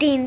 3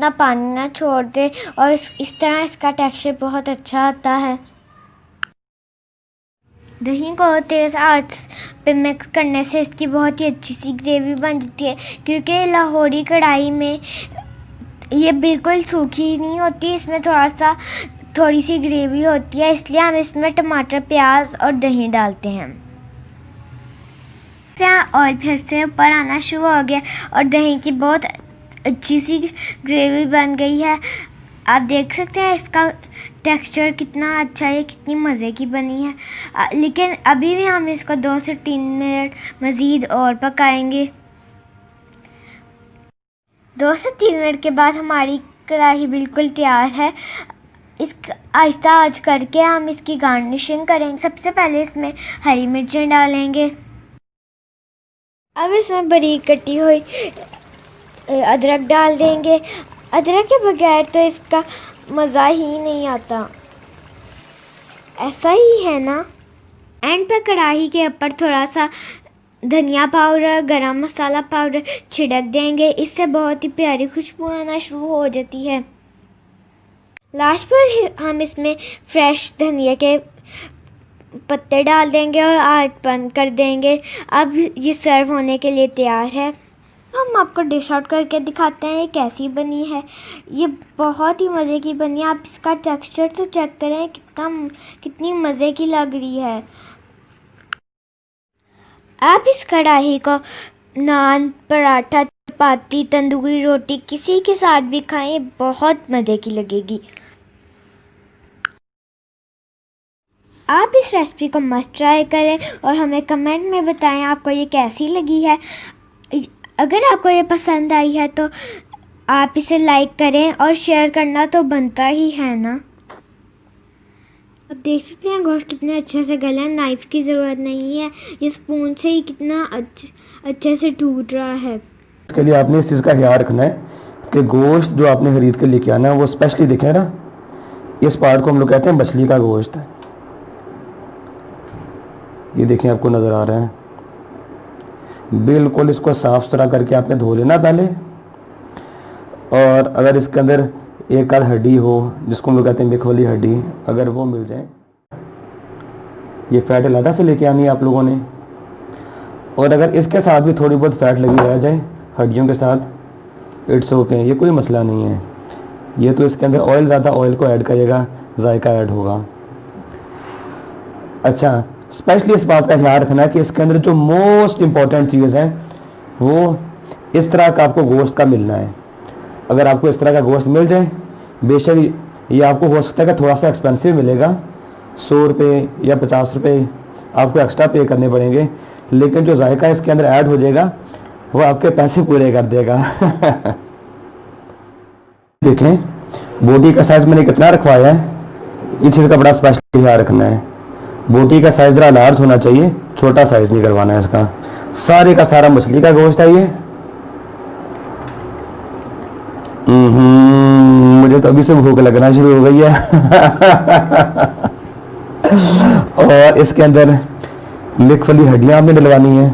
इतना पानी ना छोड़ दे और इस तरह इसका टेक्सचर बहुत अच्छा आता है। दही को तेज़ आंच पे मिक्स करने से इसकी बहुत ही अच्छी सी ग्रेवी बन जाती है, क्योंकि लाहौरी कढ़ाई में ये बिल्कुल सूखी नहीं होती, इसमें थोड़ी सी ग्रेवी होती है, इसलिए हम इसमें टमाटर, प्याज और दही डालते हैं। ऑयल फिर से ऊपर आना शुरू हो गया और दही की बहुत अच्छी सी ग्रेवी बन गई है। आप देख सकते हैं इसका टेक्सचर कितना अच्छा है, कितनी मज़े की बनी है। लेकिन अभी भी हम इसको 2 से 3 मिनट मज़ीद और पकाएंगे। 2 से 3 मिनट के बाद हमारी कढ़ाई बिल्कुल तैयार है। आहिस्ता आंच करके हम इसकी गार्निशिंग करेंगे। सबसे पहले इसमें हरी मिर्चें डालेंगे। अब इसमें बारीक कटी हुई अदरक डाल देंगे। अदरक के बगैर तो इसका मज़ा ही नहीं आता, ऐसा ही है ना। एंड पे कढ़ाई के ऊपर थोड़ा सा धनिया पाउडर, गरम मसाला पाउडर छिड़क देंगे, इससे बहुत ही प्यारी खुशबू आना शुरू हो जाती है। लास्ट पर हम इसमें फ्रेश धनिया के पत्ते डाल देंगे और आंच बंद कर देंगे। अब ये सर्व होने के लिए तैयार है। हम आपको डिश आउट करके दिखाते हैं ये कैसी बनी है। ये बहुत ही मज़े की बनी है। आप इसका टेक्सचर तो चेक करें, कितनी मज़े की लग रही है। आप इस कढ़ाई को नान, पराठा, चपाती, तंदूरी रोटी किसी के साथ भी खाएं, बहुत मज़े की लगेगी। आप इस रेसिपी को मस्ट ट्राई करें और हमें कमेंट में बताएं आपको ये कैसी लगी है। अगर आपको ये पसंद आई है तो आप इसे लाइक करें और शेयर करना तो बनता ही है ना। आप देख सकते हैं गोश्त कितने अच्छे से गले हैं, नाइफ़ की ज़रूरत नहीं है, ये स्पून से ही कितना अच्छे से टूट रहा है। इसके लिए आपने इस चीज़ का ख्याल रखना है कि गोश्त जो आपने खरीद के लेके आना है वो स्पेशली देखें ना, इस पार्ट को हम लोग कहते हैं मछली का गोश्त है। ये देखें, आपको नज़र आ रहा है, बिल्कुल इसको साफ़ सुथरा करके आपने धो लेना पहले। और अगर इसके अंदर एक आध हड्डी हो, जिसको हम लोग कहते हैं मिख वाली हड्डी, अगर वो मिल जाए, ये फ़ैट अलग से लेके आनी है आप लोगों ने। और अगर इसके साथ भी थोड़ी बहुत फ़ैट लगी रह जाए हड्डियों के साथ, इट्स ओके, ये कोई मसला नहीं है। ये तो इसके अंदर ऑयल, ज़्यादा ऑयल को ऐड करेगा, जायका ऐड होगा। अच्छा, स्पेशली इस बात का ख्याल रखना है कि इसके अंदर जो मोस्ट इम्पॉर्टेंट चीज़ है वो इस तरह का आपको गोश्त का मिलना है। अगर आपको इस तरह का गोश्त मिल जाए, बेशक ये आपको हो सकता है कि थोड़ा सा एक्सपेंसिव मिलेगा, 100 रुपये या 50 रुपये आपको एक्स्ट्रा पे करने पड़ेंगे, लेकिन जो जायका इसके अंदर ऐड हो जाएगा वो आपके पैसे पूरे कर देगा। देखें बोटी का साइज मैंने कितना रखवाया है, इस चीज़ का बड़ा स्पेशल ख्याल रखना है। बोटी का साइज ज़रा लार्ज होना चाहिए, छोटा साइज नहीं करवाना है इसका। सारे का सारा मछली का गोश्त है ये। मुझे तो अभी से भूख लगना शुरू हो गई है। और इसके अंदर मिख वाली हड्डियां आपने डलवानी है,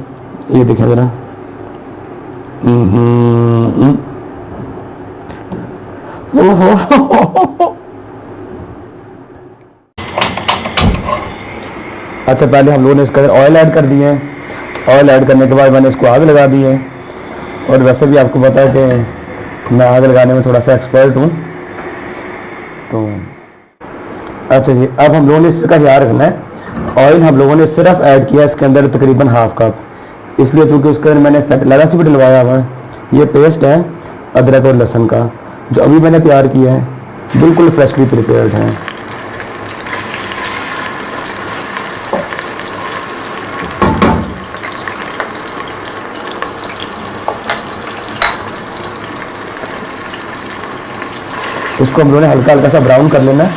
ये देखें जरा। अच्छा, पहले हम लोगों ने इसके अंदर ऑयल ऐड कर दिए हैं। ऑयल ऐड करने के बाद मैंने इसको आग लगा दी है। और वैसे भी आपको पता है कि मैं आग लगाने में थोड़ा सा एक्सपर्ट हूँ। तो अच्छा जी, अब हम लोगों ने इसका ख्याल रखना है। ऑयल हम लोगों ने सिर्फ ऐड किया इसके अंदर तकरीबन हाफ कप, इसलिए क्योंकि उसके अंदर मैंने फैट से भी डलवाया हुआ है। ये पेस्ट है अदरक और लहसुन का, जो अभी मैंने तैयार किया है, बिल्कुल फ्रेशली प्रिपेयर्ड है। इसको हम लोगों ने हल्का हल्का सा ब्राउन कर लेना है।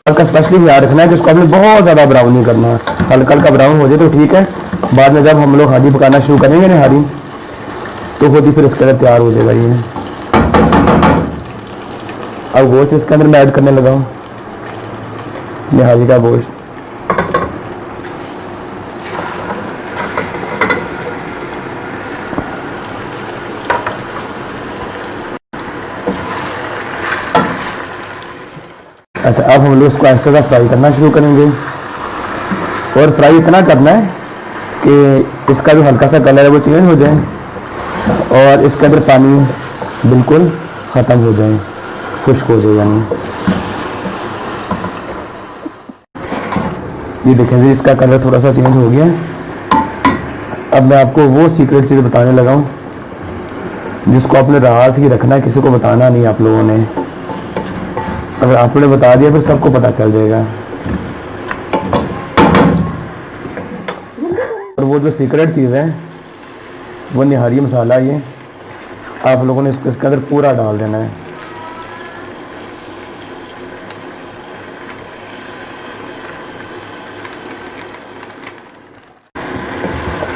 हल्का स्पेशली ध्यान रखना है कि इसको हमने बहुत ज़्यादा ब्राउन नहीं करना, हल्का हल्का ब्राउन हो जाए तो ठीक है। बाद में जब हम लोग हांडी पकाना शुरू करेंगे ना, हांडी तो होती फिर इसके अंदर तैयार हो जाएगा ये। अब गोश्त इसके अंदर मैं ऐड करने लगा हूँ, निहारी का गोश्त। अच्छा, अब हम लोग इसको आहिस्ता सा फ्राई करना शुरू करेंगे, और फ्राई इतना करना है कि इसका जो हल्का सा कलर है वो चेंज हो जाए और इसके अंदर पानी बिल्कुल ख़त्म हो जाए, खुश्क हो जाए। यानी ये देखें जी, इसका कलर थोड़ा सा चेंज हो गया है। अब मैं आपको वो सीक्रेट चीज़ बताने लगा हूँ जिसको आपने राज ही रखना है, किसी को बताना नहीं आप लोगों ने। अगर आपने बता दिया फिर सबको पता चल जाएगा। और वो जो सीक्रेट चीज़ है वो निहारी मसाला, ये आप लोगों ने इसको इसके अंदर पूरा डाल देना है।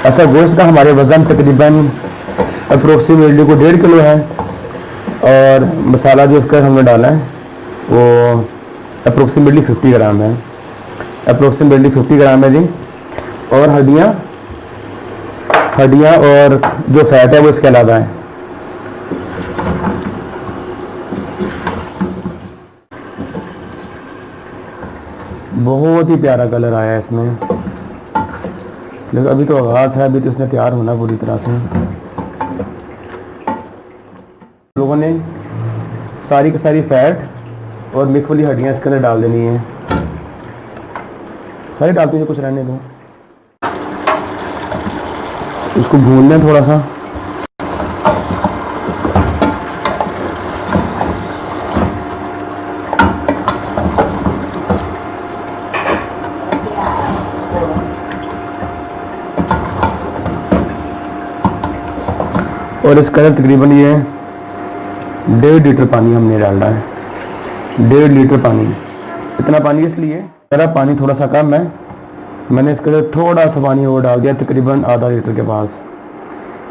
अच्छा, गोश्त का हमारे वज़न तकरीबन अप्रोक्सीमेटली को 1.5 किलो है, और मसाला जो इसका हमने डाला है वो अप्रोक्सीमेटली 50 ग्राम है। अप्रोक्सीमेटली 50 ग्राम है जी। और हड्डियाँ और जो फैट है वो इसके अलावा है। बहुत ही प्यारा कलर आया है इसमें, लेकिन अभी तो आगाज़ है, अभी तो इसने तैयार होना पूरी तरह से। लोगों ने सारी की सारी फैट और मिक्स वाली हड्डियाँ इसके अंदर डाल देनी है। सारी डालते हैं, कुछ रहने दो। इसको भून लें थोड़ा सा। और इसके अंदर तकरीबन ये 1.5 लीटर पानी हमने डालना है। 1.5 लीटर पानी। इतना पानी इसलिए मेरा पानी थोड़ा सा कम है, मैंने इसके अंदर थोड़ा सा पानी और डाल दिया, तकरीबन आधा लीटर के पास।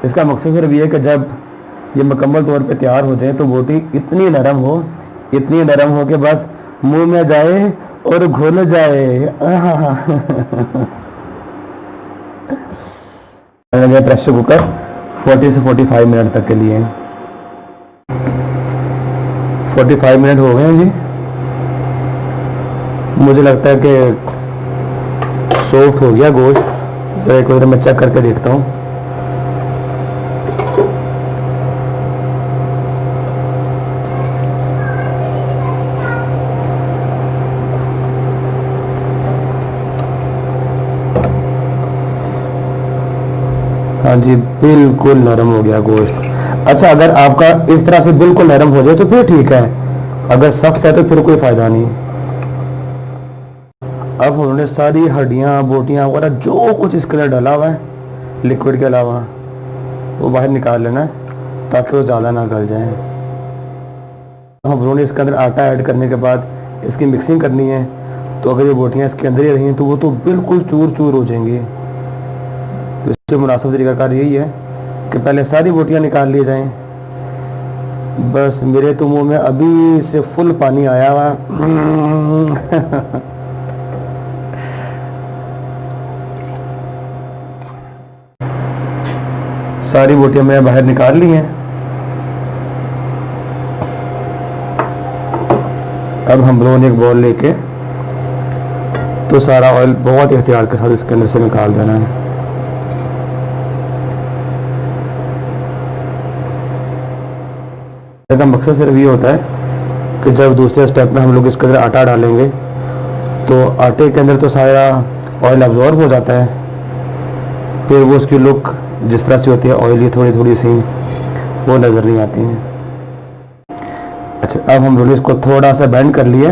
इसका मकसद सिर्फ ये है कि जब ये मुकम्मल तौर पे तैयार हो जाए तो बोटी इतनी नरम हो कि बस मुंह में जाए और घुल जाए। प्रेशर कुकर 40 से 45 मिनट तक के लिए। 45 मिनट हो गए हैं जी। मुझे लगता है कि सॉफ्ट हो गया गोश्त। जरा एक बार मैं चेक करके देखता हूँ। हाँ जी, बिल्कुल नरम हो गया गोश्त। अच्छा, अगर आपका इस तरह से बिल्कुल नरम हो जाए तो फिर ठीक है, अगर सख्त है तो फिर कोई फायदा नहीं। अब उन्होंने सारी हड्डियाँ, बोटियाँ वगैरह जो कुछ इसके अंदर डाला हुआ है लिक्विड के अलावा वो बाहर निकाल लेना है ताकि वो ज़्यादा ना गल जाए। हम उन्होंने इसके अंदर आटा ऐड करने के बाद इसकी मिक्सिंग करनी है, तो अगर ये बोटियाँ इसके अंदर ही रही तो वो तो बिल्कुल चूर चूर हो जाएंगी। तो इससे मुनासिब तरीक़ाकार यही है कि पहले सारी बोटियाँ निकाल ली जाएं। बस मेरे तो मुंह में अभी से फुल पानी आया हुआ। सारी बोटियाँ मैंने बाहर निकाल ली हैं। अब हम लोगों ने एक बॉल लेके तो सारा ऑयल बहुत एहतियात के साथ इसके अंदर से निकाल देना है। इसका मकसद सिर्फ ये होता है कि जब दूसरे स्टेप में हम लोग इसके अंदर आटा डालेंगे तो आटे के अंदर तो सारा ऑयल अब्जॉर्ब हो जाता है, फिर वो उसकी लुक जिस तरह से होती है ऑयली थोड़ी थोड़ी सी वो नज़र नहीं आती है। अच्छा, अब हम लोग इसको थोड़ा सा बेंड कर लिए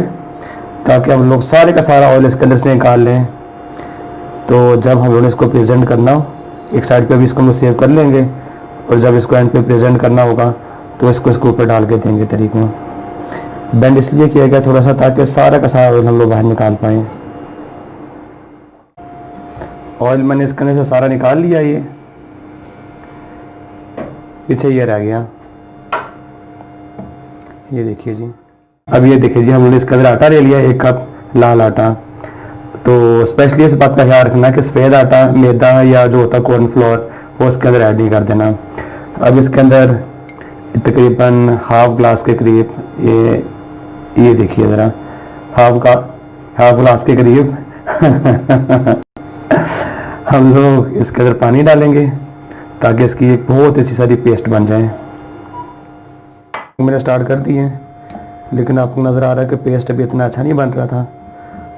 ताकि हम लोग सारे का सारा ऑयल इसके अंदर से निकाल लें। तो जब हम लोग इसको प्रेजेंट करना हो, एक साइड पे भी इसको हम लोग सेव कर लेंगे, और जब इसको एंड पे प्रेजेंट करना होगा तो इसको ऊपर डाल के देंगे तरीके में। बेंड इसलिए किया गया थोड़ा सा ताकि सारा का सारा ऑयल हम लोग बाहर निकाल पाएँ। ऑयल मैंने इसके अंदर से सारा निकाल लिया, ये पीछे ये रह गया। ये देखिए जी। अब ये देखिए जी, हम लोगों ने इसके अंदर आटा ले लिया, 1 कप लाल आटा। तो स्पेशली इस बात का ख्याल रखना कि सफ़ेद आटा, मैदा या जो होता है कॉर्नफ्लोर वो इसके अंदर ऐड नहीं कर देना। अब इसके अंदर तकरीबन ½ ग्लास के करीब ये देखिए ज़रा हाफ ग्लास के करीब हम लोग इसके अंदर पानी डालेंगे ताकि इसकी एक बहुत अच्छी सारी पेस्ट बन जाए। मैंने स्टार्ट कर दी है, लेकिन आपको नज़र आ रहा है कि पेस्ट अभी इतना अच्छा नहीं बन रहा था,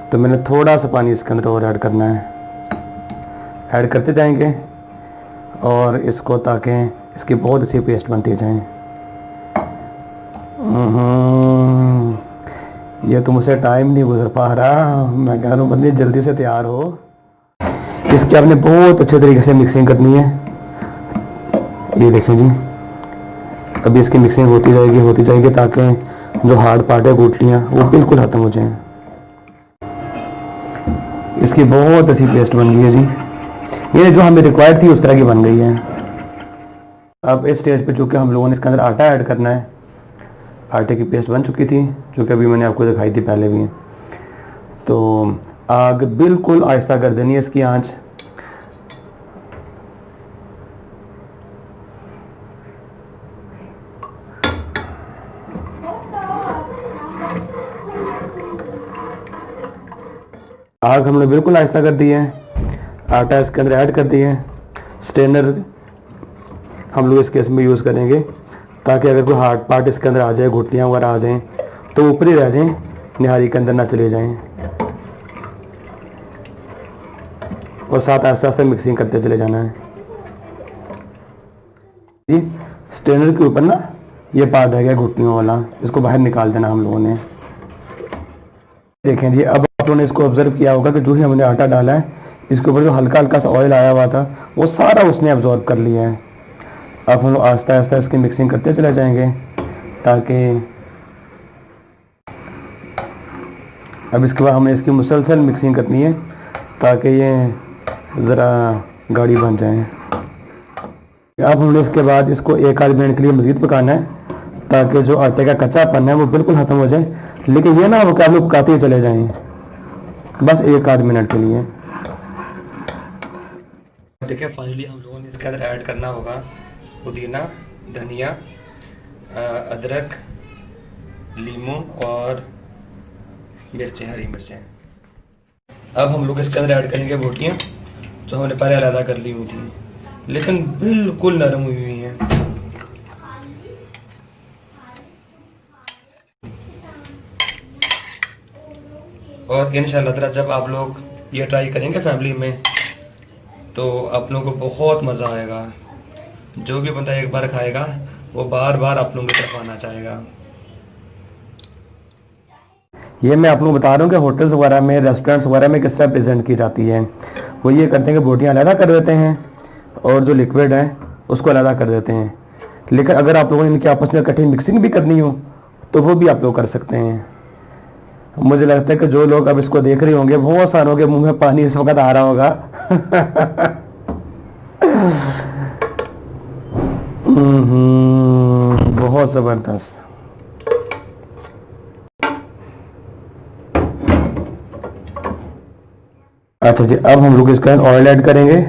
तो मैंने थोड़ा सा पानी इसके अंदर और ऐड करना है। ऐड करते जाएंगे और इसको ताकि इसकी बहुत अच्छी पेस्ट बनती जाए। ये तो मुझसे टाइम नहीं गुजर पा रहा, मैं कह रहा हूँ बंदे जल्दी से तैयार हो। इसकी आपने बहुत अच्छे तरीके से मिक्सिंग करनी है। ये देखें जी, अभी इसकी मिक्सिंग होती जाएगी ताकि जो हार्ड पार्ट है गुठलियाँ वो बिल्कुल ख़त्म हो जाएं। इसकी बहुत अच्छी पेस्ट बन गई है जी, ये जो हमें रिक्वायर्ड थी उस तरह की बन गई है। अब इस स्टेज पे चूँकि हम लोगों ने इसके अंदर आटा ऐड करना है, आटे की पेस्ट बन चुकी थी जो कि अभी मैंने आपको दिखाई थी पहले भी। तो आग बिल्कुल आहिस्ता कर देनी है इसकी आंच। आग हमने बिल्कुल आहिस्ता कर दी है, आटा इसके अंदर ऐड कर दिया है। स्ट्रेनर हम लोग इस केस में यूज़ करेंगे ताकि अगर कोई हार्ड पार्ट इसके अंदर आ जाए, घुटनियाँ वगैरह आ जाएं तो ऊपर ही रह जाएं, निहारी के अंदर ना चले जाएं। और साथ आहिस्ता आहिस्ता मिक्सिंग करते चले जाना है जी। स्ट्रेनर के ऊपर ना ये पार्ट रह गया घुटनियों वाला, इसको बाहर निकाल देना हम लोगों ने। देखें जी, अब आप लोगों ने इसको ऑब्जर्व किया होगा कि जो ही हमने आटा डाला है इसके ऊपर जो हल्का हल्का सा ऑयल आया हुआ था वो सारा उसने एब्जॉर्ब कर लिया है। अब हम लोग आहिस्ता आहिस्ता इसकी मिक्सिंग करते चले जाएंगे ताकि अब इसके बाद हमें इसकी मुसलसल मिक्सिंग करनी है ताकि ये ज़रा गाढ़ी बन जाए। अब हमने इसके बाद इसको एक आध मिनट के लिए मज़ीद पकाना है ताकि जो आटे का कच्चापन है वो बिल्कुल ख़त्म हो जाए। लेकिन ये ना वो क्या लोग पकाते ही चले जाएं, बस एक आध मिनट के लिए। देखिए फाइनली हम लोगों ने इसके अंदर ऐड करना होगा पुदीना, धनिया, अदरक, लीमू और मिर्चें, हरी मिर्चें। अब हम लोग इसके अंदर ऐड करेंगे बोटियाँ जो हमने पहले अलग कर ली हुई थी, लेकिन बिल्कुल नरम हुई हुई हैं। और इंशाल्लाह ताला जब आप लोग ये ट्राई करेंगे फैमिली में तो आप लोगों को बहुत मज़ा आएगा। जो भी बंदा एक बार खाएगा वो बार बार आप लोगों की तरफ आना चाहेगा। ये मैं आप लोगों को बता रहा हूँ कि होटल्स वगैरह में, रेस्टोरेंट्स वगैरह में किस तरह प्रेजेंट की जाती है। वो ये करते हैं कि बोटियाँ अलग कर देते हैं और जो लिक्विड है उसको अलग कर देते हैं। लेकिन अगर आप लोगों ने इनकी आपस में इकट्ठी मिक्सिंग भी करनी हो तो वो भी आप लोग कर सकते हैं। मुझे लगता है कि जो लोग अब इसको देख रहे होंगे बहुत सारों के मुंह में पानी इस वक्त आ रहा होगा। बहुत ज़बरदस्त। अच्छा जी, अब हम लोग इसके अंदर ऑयल ऐड करेंगे।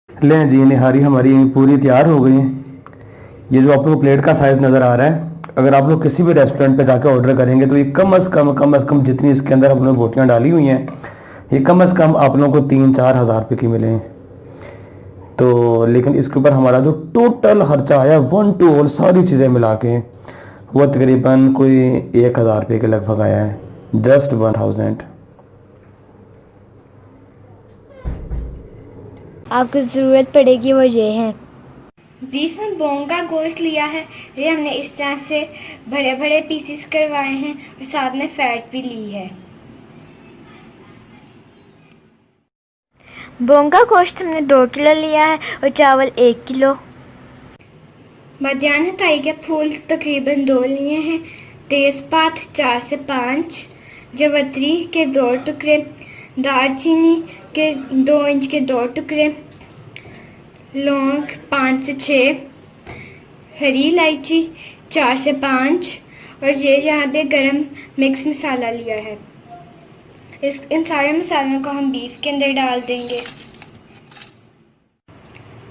लें जी, निहारी हमारी पूरी तैयार हो गई है। ये जो आप लोग प्लेट का साइज़ नज़र आ रहा है, अगर आप लोग किसी भी रेस्टोरेंट पे जाकर ऑर्डर करेंगे तो ये कम से कम जितनी इसके अंदर आप लोगों ने बोटियाँ डाली हुई हैं ये कम से कम आप लोगों को 3-4 हज़ार रुपये की मिले। तो लेकिन इसके ऊपर हमारा जो टोटल खर्चा आया 1 to all सारी चीज़ें मिला के वो तकरीबन कोई 1,000 रुपये के लगभग आया है, जस्ट 1000। आपको ज़रूरत पड़ेगी वो ये है। बीफ में बोंग का गोश्त लिया है, ये हमने इस तरह से बड़े बड़े पीसेस करवाए हैं और साथ में फैट भी ली है। बोंग का गोश्त हमने 2 किलो लिया है और चावल 1 किलो। मध्यान्ह थाई के फूल तकरीबन 2 लिए हैं, तेज़पात 4 से 5, जवत्री के 2 टुकड़े, दालचीनी के 2 इंच के 2 टुकड़े, लौंग 5 से 6, हरी इलायची 4 से 5, और ये यहाँ पे गरम मिक्स मसाला लिया है। इन सारे मसालों को हम बीफ के अंदर डाल देंगे।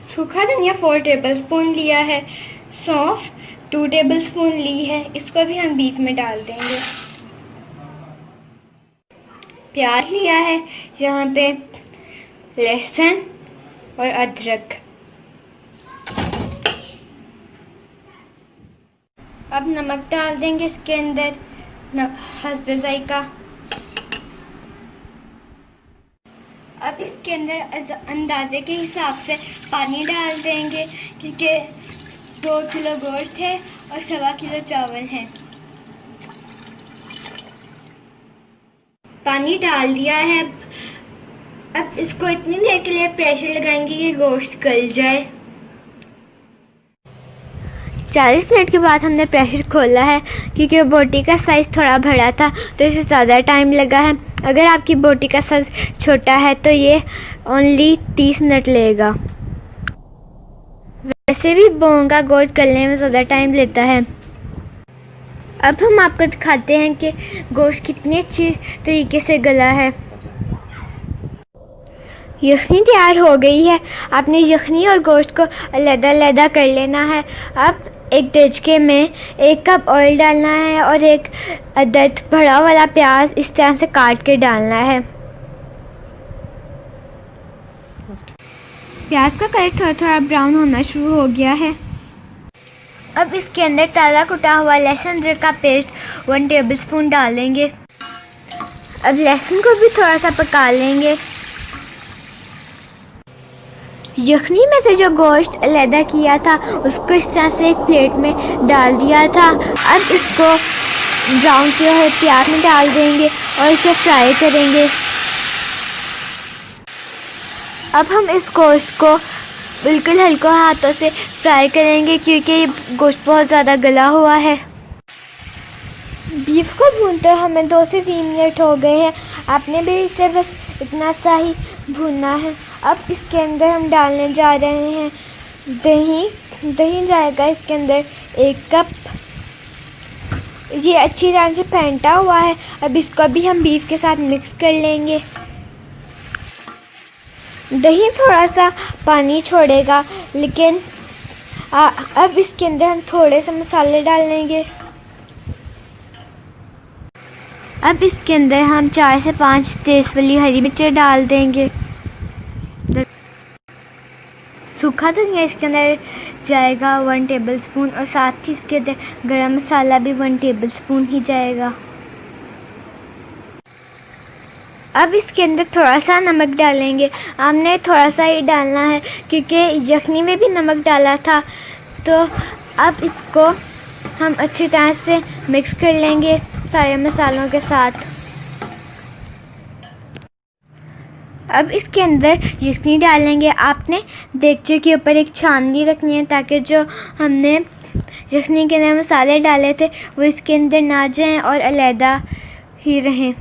सूखा धनिया 4 टेबलस्पून लिया है, सौंफ 2 टेबलस्पून ली है, इसको भी हम बीफ में डाल देंगे। प्याज लिया है, यहाँ पे लहसुन और अदरक। अब नमक डाल देंगे इसके अंदर हस्बे जायका। अब इसके अंदर अंदाजे के हिसाब से पानी डाल देंगे, क्योंकि 2 किलो गोश्त है और 1.25 किलो चावल है। पानी डाल दिया है। अब इसको इतनी देर के लिए प्रेशर लगाएंगे कि गोश्त गल जाए। 40 मिनट के बाद हमने प्रेशर खोला है, क्योंकि बोटी का साइज़ थोड़ा बड़ा था तो इसे ज़्यादा टाइम लगा है। अगर आपकी बोटी का साइज़ छोटा है तो ये ओनली 30 मिनट लेगा। वैसे भी बोन का गोश्त गलने में ज़्यादा टाइम लेता है। अब हम आपको दिखाते हैं कि गोश्त कितनी अच्छी तरीके से गला है। यखनी तैयार हो गई है। आपने यखनी और गोश्त को अलग-अलग कर लेना है। अब एक देचके में 1 कप ऑयल डालना है और 1 अदद बड़ा वाला प्याज इस तरह से काट के डालना है। प्याज का कलर थोड़ा थोड़ा ब्राउन होना शुरू हो गया है। अब इसके अंदर ताज़ा कुटा हुआ लहसुन अदरक का पेस्ट 1 टेबलस्पून डालेंगे। अब लहसुन को भी थोड़ा सा पका लेंगे। यखनी में से जो गोश्त अलहदा किया था उसको इस तरह से एक प्लेट में डाल दिया था। अब इसको ब्राउन किए हुए प्याज में डाल देंगे और इसे फ्राई करेंगे। अब हम इस गोश्त को बिल्कुल हल्के हाथों से फ्राई करेंगे, क्योंकि ये गोश्त बहुत ज़्यादा गला हुआ है। बीफ को भूनते हमें 2 से 3 मिनट हो गए हैं। आपने भी इसे बस इतना सा ही भूनना है। अब इसके अंदर हम डालने जा रहे हैं दही जाएगा इसके अंदर 1 कप। ये अच्छी तरह से फेंटा हुआ है। अब इसको भी हम बीफ के साथ मिक्स कर लेंगे। दही थोड़ा सा पानी छोड़ेगा, लेकिन अब इसके अंदर हम थोड़े से मसाले डाल लेंगे। अब इसके अंदर हम 4 से 5 तेज वाली हरी मिर्चें डाल देंगे। सूखा धनिया इसके अंदर जाएगा 1 टेबलस्पून, और साथ ही इसके अंदर गरम मसाला भी 1 टेबलस्पून ही जाएगा। अब इसके अंदर थोड़ा सा नमक डालेंगे। हमने थोड़ा सा ही डालना है, क्योंकि यखनी में भी नमक डाला था। तो अब इसको हम अच्छी तरह से मिक्स कर लेंगे सारे मसालों के साथ। अब इसके अंदर यखनी डालेंगे। आपने देगचे के ऊपर एक छाननी रखनी है, ताकि जो हमने यखनी के अंदर मसाले डाले थे वो इसके अंदर ना जाएं और अलहदा ही रहें।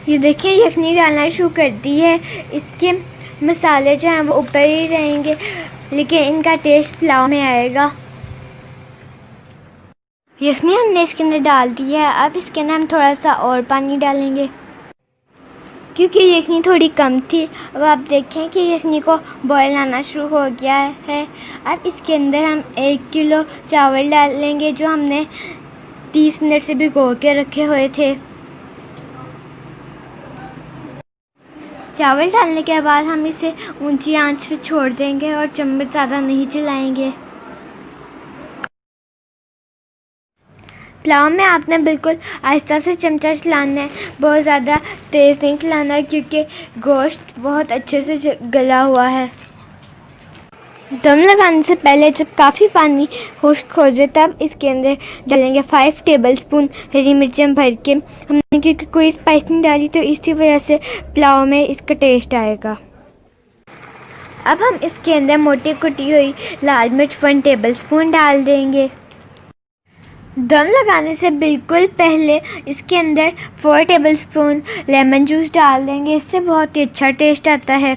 ये देखिए यखनी डालना शुरू कर दी है। इसके मसाले जो हैं वो ऊपर ही रहेंगे, लेकिन इनका टेस्ट पुलाव में आएगा। यखनी हमने इसके अंदर डाल दी है। अब इसके अंदर हम थोड़ा सा और पानी डालेंगे, क्योंकि यखनी थोड़ी कम थी। अब आप देखें कि यखनी को बॉयल आना शुरू हो गया है। अब इसके अंदर हम 1 किलो चावल डालेंगे, जो हमने 30 मिनट से भिगो के रखे हुए थे। चावल डालने के बाद हम इसे ऊंची आंच पे छोड़ देंगे और चम्मच ज़्यादा नहीं चलाएंगे। पुलाव में आपने बिल्कुल आहिस्ता से चमचा चलाना है, बहुत ज़्यादा तेज़ नहीं चलाना है, क्योंकि गोश्त बहुत अच्छे से गला हुआ है। दम लगाने से पहले जब काफ़ी पानी खुश्क हो जाए तब इसके अंदर डालेंगे 5 टेबलस्पून हरी मिर्चें भर के। हमने क्योंकि कोई स्पाइस नहीं डाली तो इसी वजह से पुलाव में इसका टेस्ट आएगा। अब हम इसके अंदर मोटी कुटी हुई लाल मिर्च 1 टेबलस्पून डाल देंगे। दम लगाने से बिल्कुल पहले इसके अंदर 4 टेबलस्पून लेमन जूस डाल देंगे। इससे बहुत ही अच्छा टेस्ट आता है।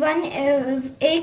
1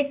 1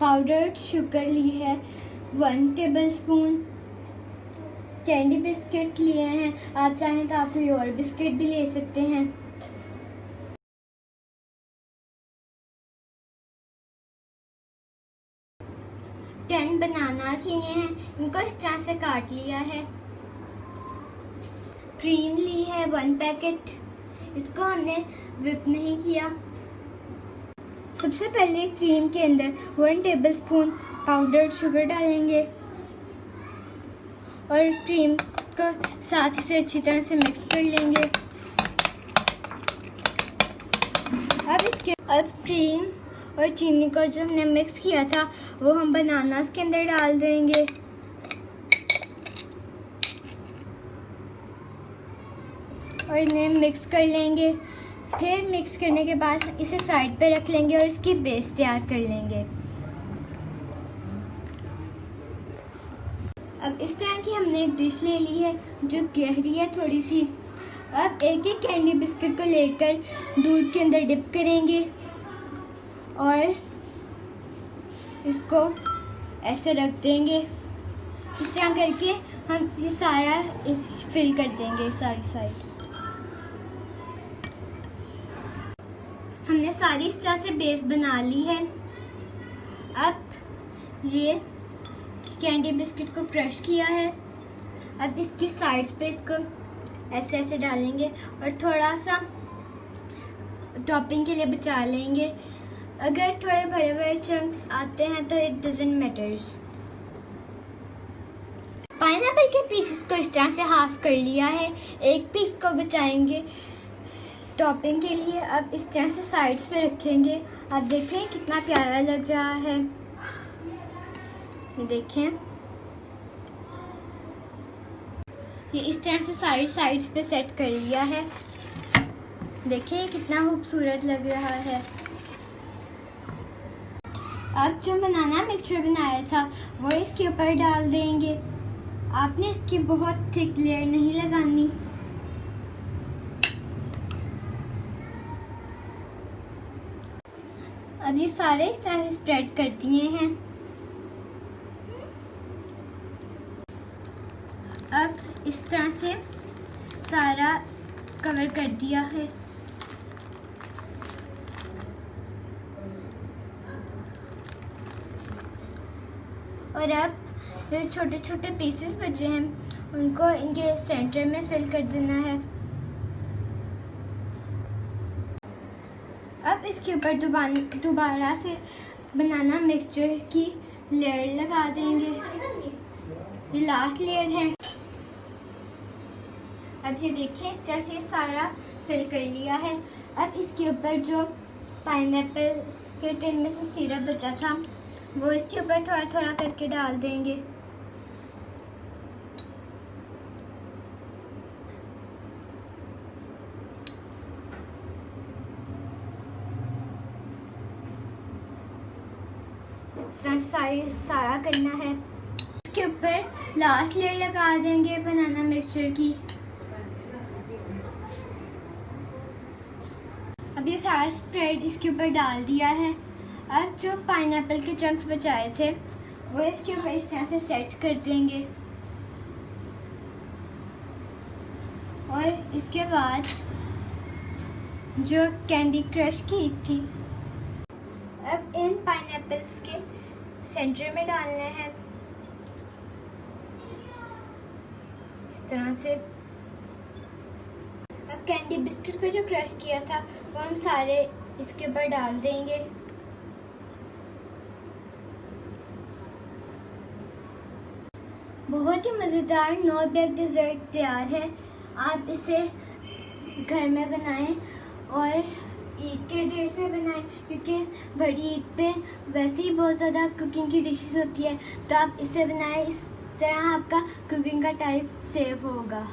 पाउडर्ड शुगर ली है 1 टेबल स्पून, कैंडी बिस्किट लिए हैं, आप चाहें तो आप कोई और बिस्किट भी ले सकते हैं। 10 बनानास लिए हैं, इनको इस तरह से काट लिया है। क्रीम ली है 1 पैकेट, इसको हमने व्हिप नहीं किया। सबसे पहले क्रीम के अंदर 1 टेबल स्पून पाउडर्ड शुगर डालेंगे और क्रीम को साथ से अच्छी तरह से मिक्स कर लेंगे। अब क्रीम और चीनी को जो हमने मिक्स किया था वो हम बनानास के अंदर डाल देंगे और इन्हें मिक्स कर लेंगे। फिर मिक्स करने के बाद इसे साइड पे रख लेंगे और इसकी बेस तैयार कर लेंगे। अब इस तरह की हमने एक डिश ले ली है जो गहरी है थोड़ी सी। अब एक एक कैंडी बिस्किट को लेकर दूध के अंदर डिप करेंगे और इसको ऐसे रख देंगे। इस तरह करके हम ये सारा फिल कर देंगे सारी साइड। हमने सारी इस तरह से बेस बना ली है। अब ये कैंडी बिस्किट को क्रश किया है, अब इसकी साइड्स पे इसको ऐसे ऐसे डालेंगे और थोड़ा सा टॉपिंग के लिए बचा लेंगे। अगर थोड़े बड़े बड़े चंक्स आते हैं तो इट डजंट मैटर्स। पाइनएप्पल के पीसेस को इस तरह से हाफ कर लिया है, एक पीस को बचाएंगे टॉपिंग के लिए। अब इस तरह से साइड्स पे रखेंगे। आप देखें कितना प्यारा लग रहा है, ये देखें। ये इस तरह से सारी साइड्स पे सेट कर लिया है, देखें कितना खूबसूरत लग रहा है। अब जो बनाना मिक्सचर बनाया था वो इसके ऊपर डाल देंगे। आपने इसकी बहुत थिक लेयर नहीं लगानी। अब ये सारे इस तरह से स्प्रेड कर दिए हैं। अब इस तरह से सारा कवर कर दिया है। और अब ये छोटे छोटे पीसेस बचे हैं उनको इनके सेंटर में फिल कर देना है। अब इसके ऊपर दोबारा से बनाना मिक्सचर की लेयर लगा देंगे। ये लास्ट लेयर है। अब ये देखिए इस तरह से सारा फिल कर लिया है। अब इसके ऊपर जो पाइनएप्पल के टिन में से सिरप बचा था वो इसके ऊपर थोड़ा थोड़ा करके डाल देंगे। इस तरह सारा करना है। इसके ऊपर लास्ट लेयर लगा देंगे बनाना मिक्सचर की। अब ये सारा स्प्रेड इसके ऊपर डाल दिया है। अब जो पाइनएप्पल के चंक्स बचाए थे वो इसके ऊपर इस तरह से सेट कर देंगे और इसके बाद जो कैंडी क्रश की थी अब इन पाइनएप्पल्स के सेंटर में डालना है इस तरह से। अब कैंडी बिस्किट को जो क्रश किया था वो हम सारे इसके ऊपर डाल देंगे। बहुत ही मज़ेदार नो बेक डिज़र्ट तैयार है। आप इसे घर में बनाएं और ईद के डेज में बनाएं क्योंकि बड़ी ईद पे वैसे ही बहुत ज़्यादा कुकिंग की डिशेस होती है, तो आप इसे बनाएं। इस तरह आपका कुकिंग का टाइम सेव होगा।